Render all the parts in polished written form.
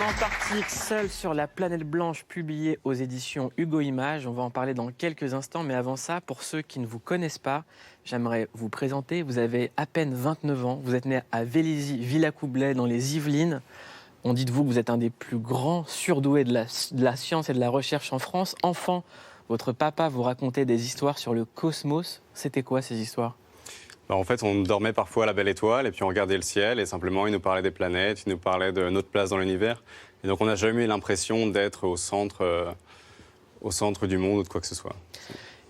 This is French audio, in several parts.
Antarctique, seul sur la planète blanche, publié aux éditions Hugo Images. On va en parler dans quelques instants, mais avant ça, pour ceux qui ne vous connaissent pas, j'aimerais vous présenter. Vous avez à peine 29 ans, vous êtes né à Vélizy-Villacoublay, dans les Yvelines. On dit de vous que vous êtes un des plus grands surdoués de la science et de la recherche en France. Enfant, votre papa vous racontait des histoires sur le cosmos. C'était quoi ces histoires ? En fait, on dormait parfois à la belle étoile et puis on regardait le ciel et simplement il nous parlait des planètes, il nous parlait de notre place dans l'univers. Et donc on n'a jamais eu l'impression d'être au centre du monde ou de quoi que ce soit.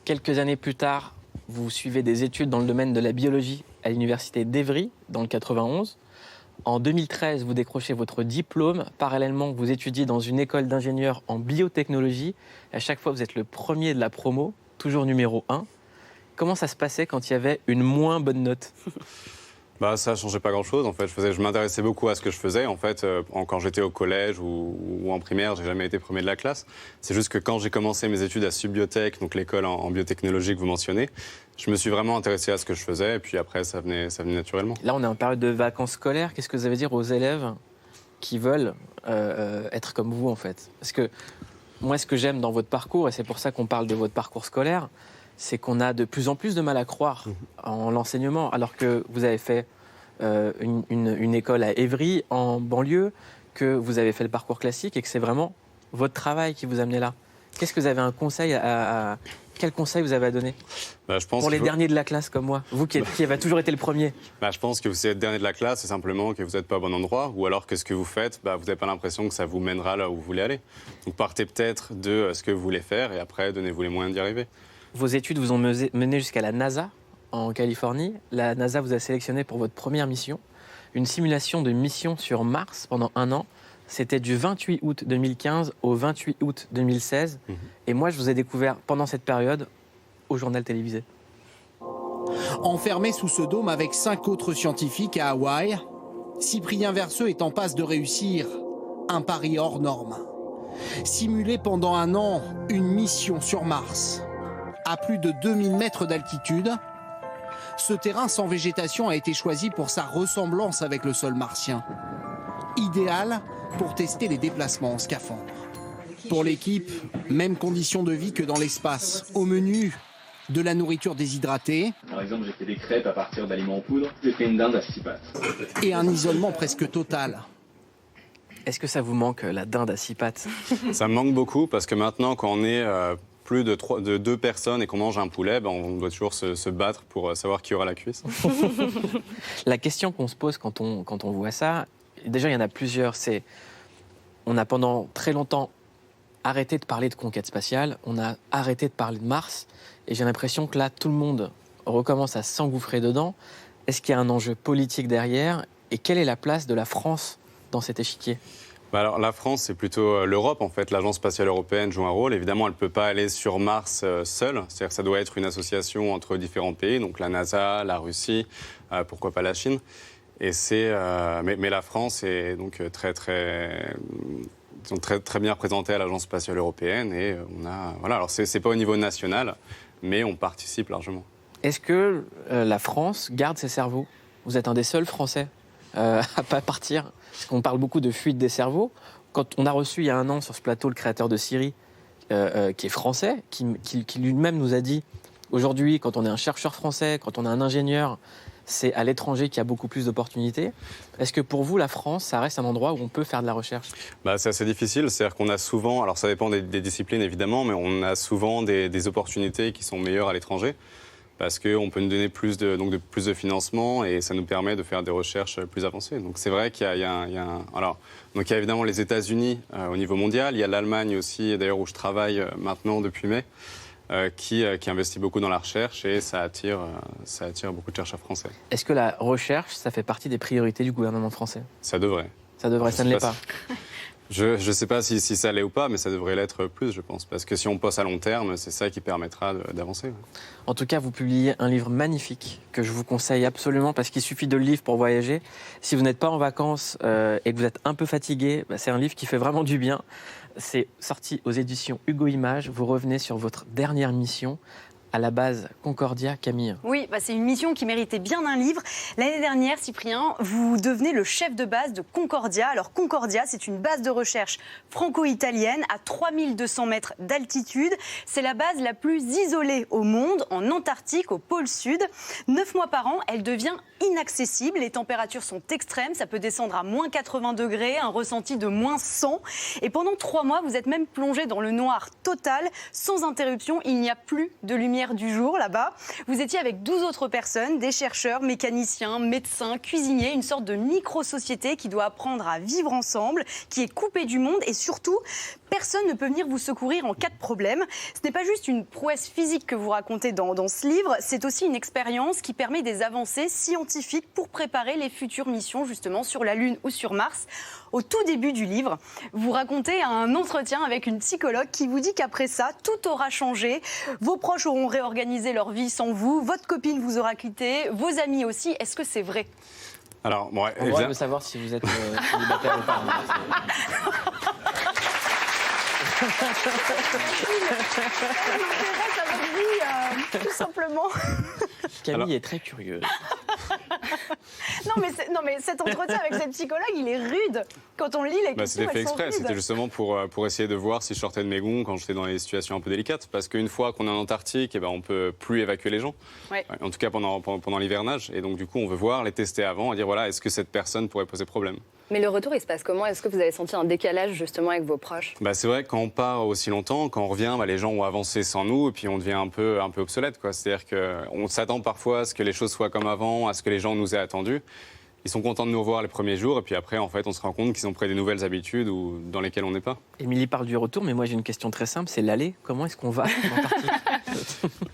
Quelques années plus tard, vous suivez des études dans le domaine de la biologie à l'université d'Évry, dans le 91. En 2013, vous décrochez votre diplôme. Parallèlement, vous étudiez dans une école d'ingénieurs en biotechnologie. À chaque fois, vous êtes le premier de la promo, toujours numéro 1. Comment ça se passait quand il y avait une moins bonne note ? Ça ne changeait pas grand-chose. En fait, je m'intéressais beaucoup à ce que je faisais. En fait, quand j'étais au collège ou en primaire, j'ai jamais été premier de la classe. C'est juste que quand j'ai commencé mes études à Subbiotech, donc l'école en biotechnologie que vous mentionnez, je me suis vraiment intéressé à ce que je faisais. Et puis après, ça venait naturellement. Là, on est en période de vacances scolaires. Qu'est-ce que vous allez dire aux élèves qui veulent être comme vous, en fait ? Parce que moi, ce que j'aime dans votre parcours, et c'est pour ça qu'on parle de votre parcours scolaire, c'est qu'on a de plus en plus de mal à croire en l'enseignement, alors que vous avez fait une école à Évry, en banlieue, que vous avez fait le parcours classique et que c'est vraiment votre travail qui vous a amené là. Qu'est-ce que vous avez un conseil Quel conseil vous avez à donner pour les derniers de la classe comme moi, vous qui avez toujours été le premier? Je pense que vous êtes dernier de la classe, c'est simplement que vous n'êtes pas au bon endroit, ou alors que ce que vous faites, vous n'avez pas l'impression que ça vous mènera là où vous voulez aller. Donc partez peut-être de ce que vous voulez faire et après donnez-vous les moyens d'y arriver. Vos études vous ont mené jusqu'à la NASA, en Californie. La NASA vous a sélectionné pour votre première mission, une simulation de mission sur Mars pendant 1 an. C'était du 28 août 2015 au 28 août 2016. Et moi, je vous ai découvert pendant cette période au journal télévisé. Enfermé sous ce dôme avec 5 autres scientifiques à Hawaï, Cyprien Verseux est en passe de réussir un pari hors norme. Simuler pendant 1 an une mission sur Mars, à plus de 2000 mètres d'altitude, ce terrain sans végétation a été choisi pour sa ressemblance avec le sol martien. Idéal pour tester les déplacements en scaphandre. Pour l'équipe, même conditions de vie que dans l'espace. Au menu, de la nourriture déshydratée. Par exemple, j'ai fait des crêpes à partir d'aliments en poudre. J'ai fait une dinde à 6 pattes. Et un isolement presque total. Est-ce que ça vous manque, la dinde à 6 pattes ? Ça me manque beaucoup parce que maintenant, quand on est plus de 2 personnes et qu'on mange un poulet, on doit toujours se battre pour savoir qui aura la cuisse. La question qu'on se pose quand on voit ça, déjà il y en a plusieurs, c'est on a pendant très longtemps arrêté de parler de conquête spatiale, on a arrêté de parler de Mars, et j'ai l'impression que là tout le monde recommence à s'engouffrer dedans. Est-ce qu'il y a un enjeu politique derrière, et quelle est la place de la France dans cet échiquier ? Alors, la France, c'est plutôt l'Europe, en fait. L'Agence spatiale européenne joue un rôle. Évidemment, elle ne peut pas aller sur Mars seule. C'est-à-dire que ça doit être une association entre différents pays, donc la NASA, la Russie, pourquoi pas la Chine. Et mais la France est donc très bien représentée à l'Agence spatiale européenne. Et alors, c'est pas au niveau national, mais on participe largement. Est-ce que la France garde ses cerveaux ? Vous êtes un des seuls Français à pas partir. Parce qu'on parle beaucoup de fuite des cerveaux. Quand on a reçu il y a 1 an sur ce plateau le créateur de Siri, qui est français, qui lui-même nous a dit aujourd'hui, quand on est un chercheur français, quand on est un ingénieur, c'est à l'étranger qu'il y a beaucoup plus d'opportunités. Est-ce que pour vous, la France, ça reste un endroit où on peut faire de la recherche ? C'est assez difficile. C'est-à-dire qu'on a souvent, alors ça dépend des disciplines évidemment, mais on a souvent des opportunités qui sont meilleures à l'étranger. Parce qu'on peut nous donner plus de financement et ça nous permet de faire des recherches plus avancées. Donc c'est vrai qu'il y a évidemment les États-Unis au niveau mondial, il y a l'Allemagne aussi, d'ailleurs où je travaille maintenant depuis mai, qui investit beaucoup dans la recherche et ça attire beaucoup de chercheurs français. Est-ce que la recherche, ça fait partie des priorités du gouvernement français ? Ça devrait. Ça ne l'est pas. Je ne sais pas si ça l'est ou pas, mais ça devrait l'être plus, je pense. Parce que si on pense à long terme, c'est ça qui permettra d'avancer. En tout cas, vous publiez un livre magnifique que je vous conseille absolument parce qu'il suffit de le lire pour voyager. Si vous n'êtes pas en vacances et que vous êtes un peu fatigué, c'est un livre qui fait vraiment du bien. C'est sorti aux éditions Hugo Images. Vous revenez sur votre dernière mission, à la base Concordia, Camille? Oui, c'est une mission qui méritait bien un livre. L'année dernière, Cyprien, vous devenez le chef de base de Concordia. Alors Concordia, c'est une base de recherche franco-italienne à 3200 mètres d'altitude. C'est la base la plus isolée au monde, en Antarctique, au pôle sud. 9 mois par an, elle devient inaccessible. Les températures sont extrêmes, ça peut descendre à moins 80 degrés, un ressenti de moins 100. Et pendant 3 mois, vous êtes même plongé dans le noir total, sans interruption. Il n'y a plus de lumière du jour là-bas. Vous étiez avec 12 autres personnes, des chercheurs, mécaniciens, médecins, cuisiniers, une sorte de micro-société qui doit apprendre à vivre ensemble, qui est coupée du monde et surtout, personne ne peut venir vous secourir en cas de problème. Ce n'est pas juste une prouesse physique que vous racontez dans ce livre, c'est aussi une expérience qui permet des avancées scientifiques pour préparer les futures missions justement sur la Lune ou sur Mars. Au tout début du livre, vous racontez un entretien avec une psychologue qui vous dit qu'après ça, tout aura changé. Vos proches auront réorganisé leur vie sans vous, votre copine vous aura quitté, vos amis aussi. Est-ce que c'est vrai? Alors, bon, ouais, On veut savoir si vous êtes célibataire ou pas. Tout simplement. Camille est très curieuse. Non mais cet entretien avec cette psychologue, il est rude. Quand on lit les questions, c'était fait elles sont exprès, rudes. c'était justement pour essayer de voir si je sortais de mes gonds quand j'étais dans des situations un peu délicates. Parce qu'une fois qu'on est en Antarctique, on ne peut plus évacuer les gens. Ouais. En tout cas pendant l'hivernage. Et donc du coup, on veut voir, les tester avant et dire voilà, est-ce que cette personne pourrait poser problème? Mais le retour, il se passe comment? Est-ce que vous avez senti un décalage justement avec vos proches? C'est vrai que quand on part aussi longtemps, quand on revient, les gens ont avancé sans nous et puis on devient un peu obsolète, quoi. C'est-à-dire qu'on s'attend parfois à ce que les choses soient comme avant, à ce que les gens nous aient attendus. Ils sont contents de nous revoir les premiers jours et puis après, en fait, on se rend compte qu'ils ont pris des nouvelles habitudes ou dans lesquelles on n'est pas. Émilie parle du retour, mais moi j'ai une question très simple, c'est l'aller. Comment est-ce qu'on va en Antarctique?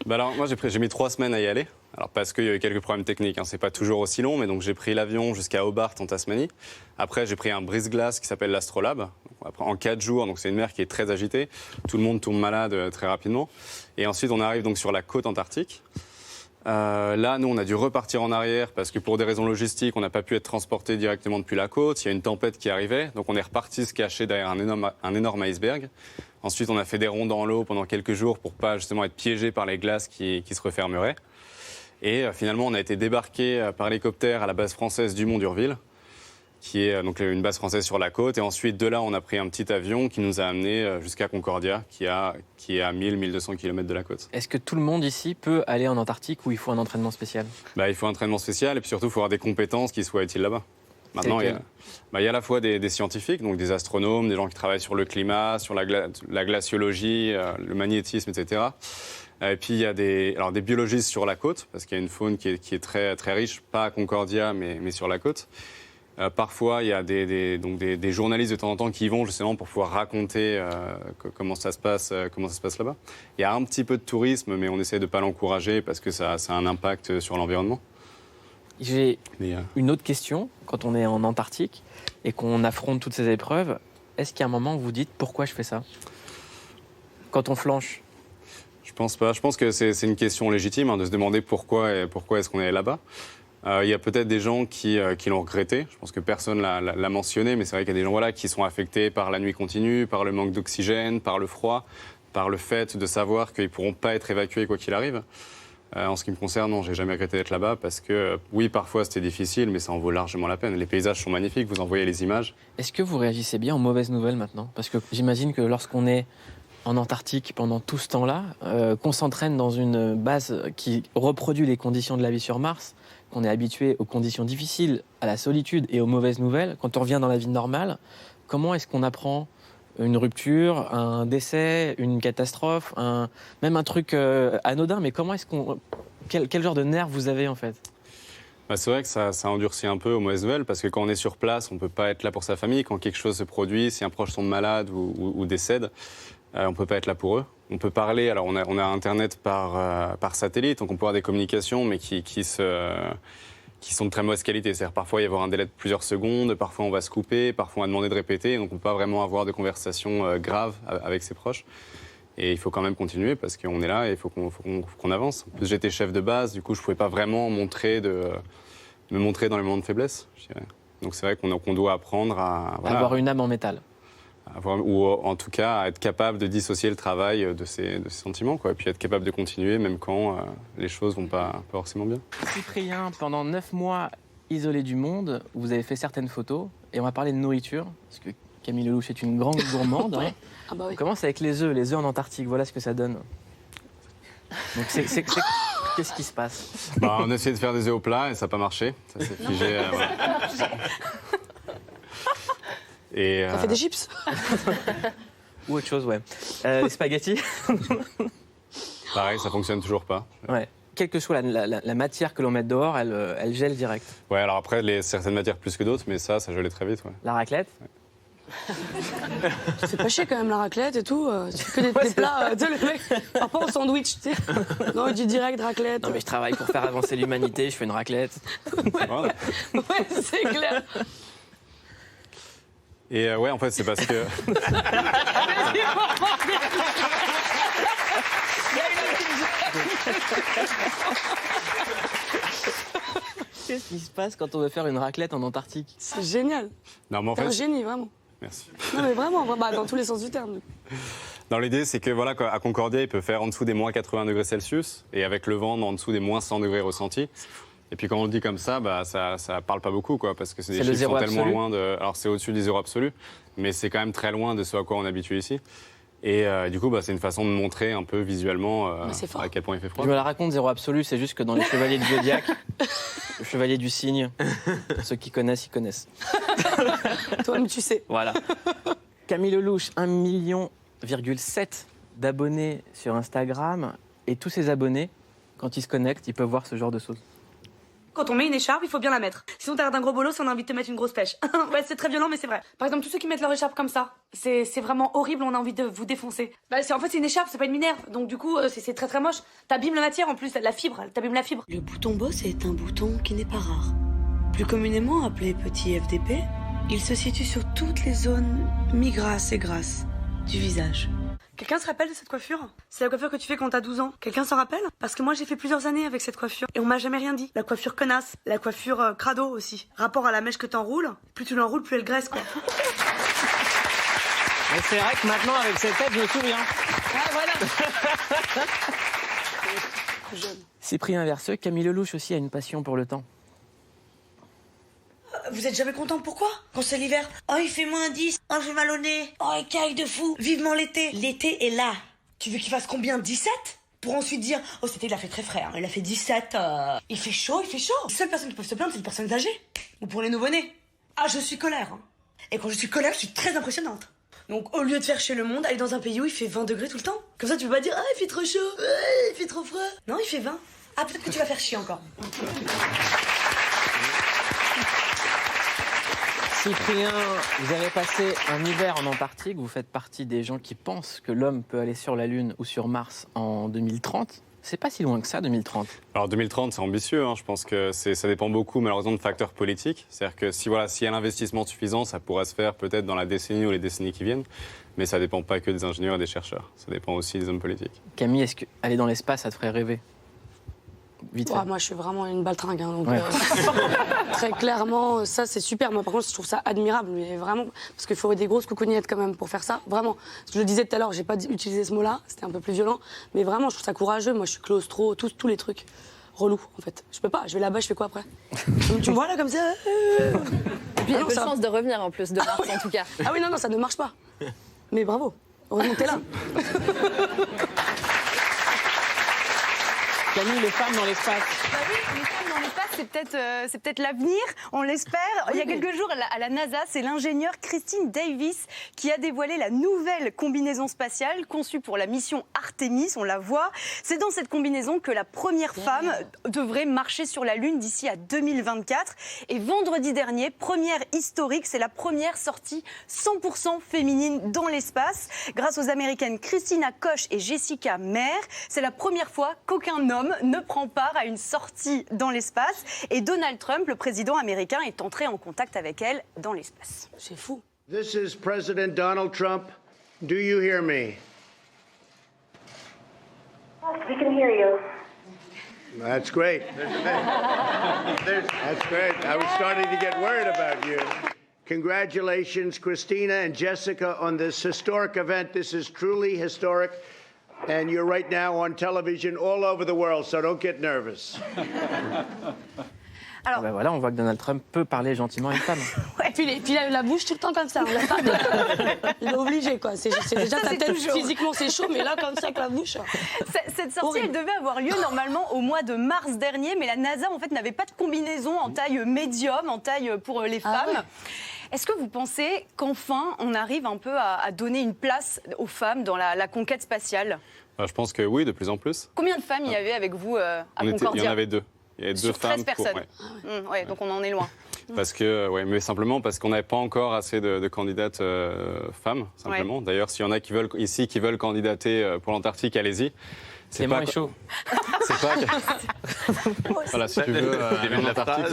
Alors moi j'ai mis 3 semaines à y aller. Alors parce qu'il y a eu quelques problèmes techniques, c'est pas toujours aussi long, mais donc j'ai pris l'avion jusqu'à Hobart en Tasmanie. Après j'ai pris un brise-glace qui s'appelle l'Astrolabe. Après, en 4 jours, donc c'est une mer qui est très agitée. Tout le monde tombe malade très rapidement. Et ensuite on arrive donc sur la côte antarctique. Là, nous, on a dû repartir en arrière parce que pour des raisons logistiques, on n'a pas pu être transporté directement depuis la côte. Il y a une tempête qui arrivait, donc on est reparti se cacher derrière un énorme iceberg. Ensuite, on a fait des ronds dans l'eau pendant quelques jours pour pas justement être piégé par les glaces qui se refermeraient. Et finalement, on a été débarqué par hélicoptère à la base française du Mont d'Urville, qui est donc une base française sur la côte. Et ensuite, de là, on a pris un petit avion qui nous a amenés jusqu'à Concordia, qui est à 1000-1200 km de la côte. Est-ce que tout le monde ici peut aller en Antarctique ou il faut un entraînement spécial? Il faut un entraînement spécial et puis surtout, il faut avoir des compétences qui soient utiles là-bas. Maintenant, il y a à la fois des scientifiques, donc des astronomes, des gens qui travaillent sur le climat, sur la glaciologie, le magnétisme, etc. Et puis il y a des biologistes sur la côte, parce qu'il y a une faune qui est très, très riche, pas à Concordia, mais sur la côte. Parfois, il y a des journalistes de temps en temps qui y vont justement pour pouvoir raconter comment ça se passe là-bas. Il y a un petit peu de tourisme, mais on essaie de ne pas l'encourager parce que ça a un impact sur l'environnement. J'ai une autre question. Quand on est en Antarctique et qu'on affronte toutes ces épreuves, est-ce qu'il y a un moment où vous dites « pourquoi je fais ça ?» Quand on flanche? Je pense pas. Je pense que c'est une question légitime de se demander pourquoi est-ce qu'on est là-bas. Il y a peut-être des gens qui l'ont regretté. Je pense que personne l'a mentionné, mais c'est vrai qu'il y a des gens qui sont affectés par la nuit continue, par le manque d'oxygène, par le froid, par le fait de savoir qu'ils ne pourront pas être évacués quoi qu'il arrive. En ce qui me concerne, non, j'ai jamais regretté d'être là-bas parce que, oui, parfois c'était difficile, mais ça en vaut largement la peine. Les paysages sont magnifiques, vous en voyez les images. Est-ce que vous réagissez bien aux mauvaises nouvelles maintenant? Parce que j'imagine que lorsqu'on est en Antarctique pendant tout ce temps-là, qu'on s'entraîne dans une base qui reproduit les conditions de la vie sur Mars, qu'on est habitué aux conditions difficiles, à la solitude et aux mauvaises nouvelles, quand on revient dans la vie normale, comment est-ce qu'on apprend une rupture, un décès, une catastrophe, même un truc anodin, mais comment est-ce qu'on... Quel genre de nerfs vous avez en fait? C'est vrai que ça endurcit un peu aux mauvaises nouvelles parce que quand on est sur place, on ne peut pas être là pour sa famille. Quand quelque chose se produit, si un proche tombe malade ou décède, on ne peut pas être là pour eux. On peut parler, alors on a Internet par satellite, donc on peut avoir des communications, mais qui sont de très mauvaise qualité. C'est-à-dire parfois il va y avoir un délai de plusieurs secondes, parfois on va se couper, parfois on va demander de répéter, donc on ne peut pas vraiment avoir de conversation grave avec ses proches. Et il faut quand même continuer parce qu'on est là et il faut qu'on avance. En plus, j'étais chef de base, du coup je ne pouvais pas vraiment me montrer dans les moments de faiblesse, je dirais. Donc c'est vrai qu'on doit apprendre à... Avoir une âme en métal. ou en tout cas à être capable de dissocier le travail de ses sentiments, quoi, et puis être capable de continuer même quand les choses vont pas forcément bien. Cyprien, pendant 9 mois isolé du monde, vous avez fait certaines photos et on va parler de nourriture, parce que Camille Lelouch est une grande gourmande. Hein. Ah bah oui. On commence avec les œufs en Antarctique, voilà ce que ça donne. Donc qu'est-ce qui se passe? On a essayé de faire des œufs au plat et ça n'a pas marché, ça s'est figé. Voilà. Et, Ça fait des chips. Ou autre chose, ouais. Les spaghettis. Pareil, ça fonctionne toujours pas. Ouais. Quelle que soit la matière que l'on met dehors, elle gèle direct. Ouais, alors après, certaines matières plus que d'autres, mais ça gelait très vite. Ouais. La raclette. Ouais. C'est pas chier quand même la raclette et tout. Tu fais que des plats. Tu sais, le mec, part pas au sandwich, tu sais. Non, il dit direct raclette. Non, mais je travaille pour faire avancer l'humanité, je fais une raclette. Voilà. Ouais, c'est clair. Et ouais, en fait, c'est parce que. Qu'est-ce qui se passe quand on veut faire une raclette en Antarctique? C'est génial. Non, mais en T'es un fait. génie, vraiment. Merci. Non, mais vraiment, dans tous les sens du terme. Dans l'idée, c'est que voilà, à Concordia, il peut faire en dessous des moins 80 degrés Celsius et avec le vent en dessous des moins 100 degrés ressentis. Et puis quand on le dit comme ça, ça parle pas beaucoup, quoi, parce que c'est des chiffres qui sont tellement loin de. Alors c'est au-dessus des zéros absolus, mais c'est quand même très loin de ce à quoi on est habitué ici. Et du coup, c'est une façon de montrer un peu visuellement à quel point il fait froid. Je me la raconte, zéro absolu, c'est juste que dans les chevaliers du Zodiac, le chevalier du cygne, pour ceux qui connaissent, ils connaissent. Toi-même, tu sais. Voilà. Camille Lelouch, 1,7 million d'abonnés sur Instagram. Et tous ces abonnés, quand ils se connectent, ils peuvent voir ce genre de choses. Quand on met une écharpe, il faut bien la mettre. Sinon, t'as l'air d'un gros bolos, on a envie de te mettre une grosse pêche. Ouais, c'est très violent, mais c'est vrai. Par exemple, tous ceux qui mettent leur écharpe comme ça, c'est vraiment horrible, on a envie de vous défoncer. En fait, c'est une écharpe, c'est pas une minerve. Donc, du coup, c'est très très moche. T'abîmes la matière en plus, la fibre, t'abîmes la fibre. Le bouton boss est un bouton qui n'est pas rare. Plus communément appelé petit FDP, il se situe sur toutes les zones mi-grasses et grasses du visage. Quelqu'un se rappelle de cette coiffure? C'est la coiffure que tu fais quand t'as 12 ans. Quelqu'un s'en rappelle? Parce que moi j'ai fait plusieurs années avec cette coiffure et on m'a jamais rien dit. La coiffure connasse, la coiffure crado aussi. Rapport à la mèche que t'enroules, plus tu l'enroules, plus elle graisse quoi. Mais c'est vrai que maintenant avec cette tête, je me souviens. Ah voilà. Cyprien Verseux, Camille Lelouch aussi a une passion pour le temps. Vous êtes jamais content, pourquoi? Quand c'est l'hiver, oh il fait moins 10, oh j'ai mal au nez, oh il caille de fou, vivement l'été. L'été est là. Tu veux qu'il fasse combien? 17? Pour ensuite dire, oh cet été il a fait très frais, hein. Il a fait 17, il fait chaud, il fait chaud. Les seules personnes qui peuvent se plaindre, c'est les personnes âgées. Ou pour les nouveau-nés. Ah je suis colère. Hein. Et quand je suis colère, je suis très impressionnante. Donc au lieu de faire chier le monde, aller dans un pays où il fait 20 degrés tout le temps. Comme ça tu peux pas dire, ah il fait trop chaud, il fait trop froid. Non il fait 20. Ah peut-être que tu vas faire chier encore. Cyprien, vous avez passé un hiver en Antarctique. Vous faites partie des gens qui pensent que l'homme peut aller sur la Lune ou sur Mars en 2030. C'est pas si loin que ça, 2030. Alors 2030, c'est ambitieux. Hein. Je pense que ça dépend beaucoup, malheureusement, de facteurs politiques. C'est-à-dire que s'il y a l'investissement suffisant, ça pourrait se faire peut-être dans la décennie ou les décennies qui viennent. Mais ça dépend pas que des ingénieurs et des chercheurs. Ça dépend aussi des hommes politiques. Camille, est-ce qu'aller dans l'espace, ça te ferait rêver? Vite fait. Moi, je suis vraiment une baltringue. Hein, donc, ouais. Très clairement, ça, c'est super. Moi, par contre, je trouve ça admirable. Mais vraiment, parce qu'il faut des grosses coucougnettes quand même pour faire ça. Vraiment. Je le disais tout à l'heure, j'ai pas utilisé ce mot-là. C'était un peu plus violent. Mais vraiment, je trouve ça courageux. Moi, je suis claustro, tous les trucs. Relou, en fait. Je peux pas. Je vais là-bas, je fais quoi après? Tu me vois là, comme ça? Et puis, il y a peu de chance de revenir en plus, de Mars en tout cas. Ah oui, non, ça ne marche pas. Mais bravo. Heureusement que t'es là. Camille, les femmes dans l'espace. Bah oui, les femmes dans l'espace, c'est peut-être l'avenir, on l'espère. Il y a quelques jours, à la NASA, c'est l'ingénieure Christine Davis qui a dévoilé la nouvelle combinaison spatiale conçue pour la mission Artemis, on la voit. C'est dans cette combinaison que la première femme devrait marcher sur la Lune d'ici à 2024. Et vendredi dernier, première historique, c'est la première sortie 100% féminine dans l'espace. Grâce aux Américaines Christina Koch et Jessica Meir, c'est la première fois qu'aucun homme ne prend part à une sortie dans l'espace. Et Donald Trump, le président américain, est entré en contact avec elle dans l'espace. C'est fou. This is President Donald Trump. Do you hear me? We can hear you. That's great. That's great. I was starting to get worried about you. Congratulations, Christina and Jessica, on this historic event. This is truly historic. And you're right now on television all over the world, so don't get nervous. Alors, Ben voilà, on voit que Donald Trump peut parler gentiment à une femme. Ouais. Puis il a la bouche tout le temps comme ça. Il est obligé, quoi. C'est déjà Ça, sa c'est tête, toujours. physiquement, c'est chaud, mais là, comme ça, avec la bouche. Cette sortie, Horrible. elle devait avoir lieu normalement au mois de mars dernier, mais la NASA en fait n'avait pas de combinaison en taille médium, en taille pour les Ah femmes. ouais. Est-ce que vous pensez qu'enfin on arrive un peu à donner une place aux femmes dans la conquête spatiale? Je pense que oui, de plus en plus. Combien de femmes il y avait avec vous à Il y Concordia? en avait 2. Il y avait 2 Sur 13 femmes. personnes. Ouais, donc on en est loin. Parce que, ouais, mais simplement parce qu'on n'avait pas encore assez de candidates femmes, simplement. Ouais. D'ailleurs, s'il y en a qui veulent candidater pour l'Antarctique, allez-y. Clément est chaud. C'est pas que... Voilà, si tu veux, de l'Antarctique.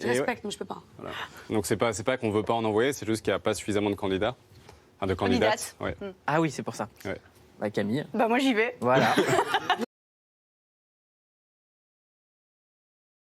Je respecte, mais je peux pas. Voilà. Donc c'est pas qu'on veut pas en envoyer, c'est juste qu'il n'y a pas suffisamment de candidats. Enfin, de candidates. Ouais. Ah oui, c'est pour ça. Ouais. Bah, Camille. Bah moi j'y vais. Voilà.